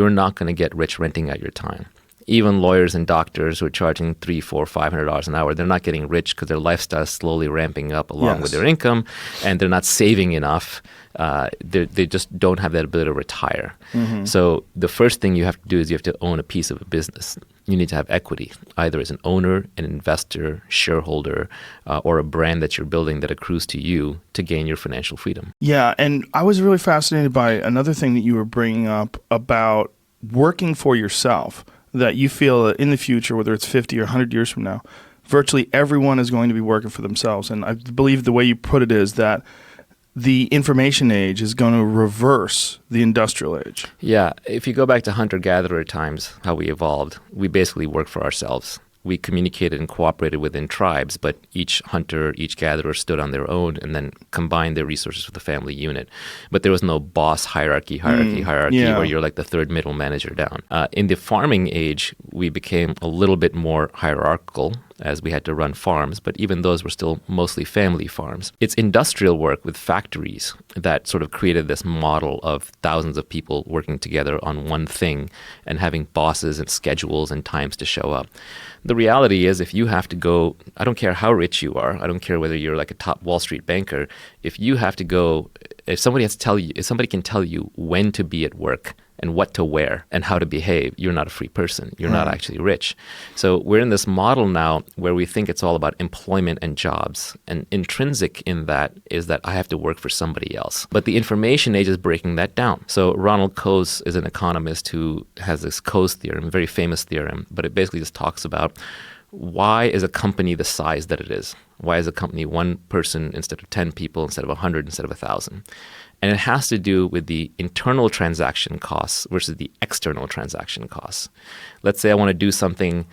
You're not going to get rich renting out your time. Even lawyers and doctors who are charging $300, $400, $500 an hour, they're not getting rich because their lifestyle is slowly ramping up along with their income, and they're not saving enough. They just don't have that ability to retire. So the first thing you have to do is you have to own a piece of a business. You need to have equity, either as an owner, an investor, shareholder, or a brand that you're building that accrues to you to gain your financial freedom. Yeah, and I was really fascinated by another thing that you were bringing up about working for yourself, that you feel that in the future, whether it's 50 or 100 years from now, virtually everyone is going to be working for themselves. And I believe the way you put it is that the information age is going to reverse the industrial age. Yeah. If you go back to hunter-gatherer times, how we evolved, we basically worked for ourselves. We communicated and cooperated within tribes, but each hunter, each gatherer stood on their own and then combined their resources with the family unit. But there was no boss hierarchy where you're like the third middle manager down. In the farming age, we became a little bit more hierarchical as we had to run farms, but even those were still mostly family farms. It's industrial work with factories that sort of created this model of thousands of people working together on one thing and having bosses and schedules and times to show up. The reality is, if you have to go, I don't care how rich you are, I don't care whether you're like a top Wall Street banker, if you have to go, if somebody can tell you when to be at work and what to wear and how to behave, you're not a free person. You're not actually rich. So we're in this model now where we think it's all about employment and jobs. And intrinsic in that is that I have to work for somebody else. But the information age is breaking that down. So Ronald Coase is an economist who has this Coase theorem, a very famous theorem, but it basically just talks about why is a company the size that it is? Why is a company one person instead of 10 people, instead of 100, instead of 1,000? And it has to do with the internal transaction costs versus the external transaction costs. Let's say I want to do something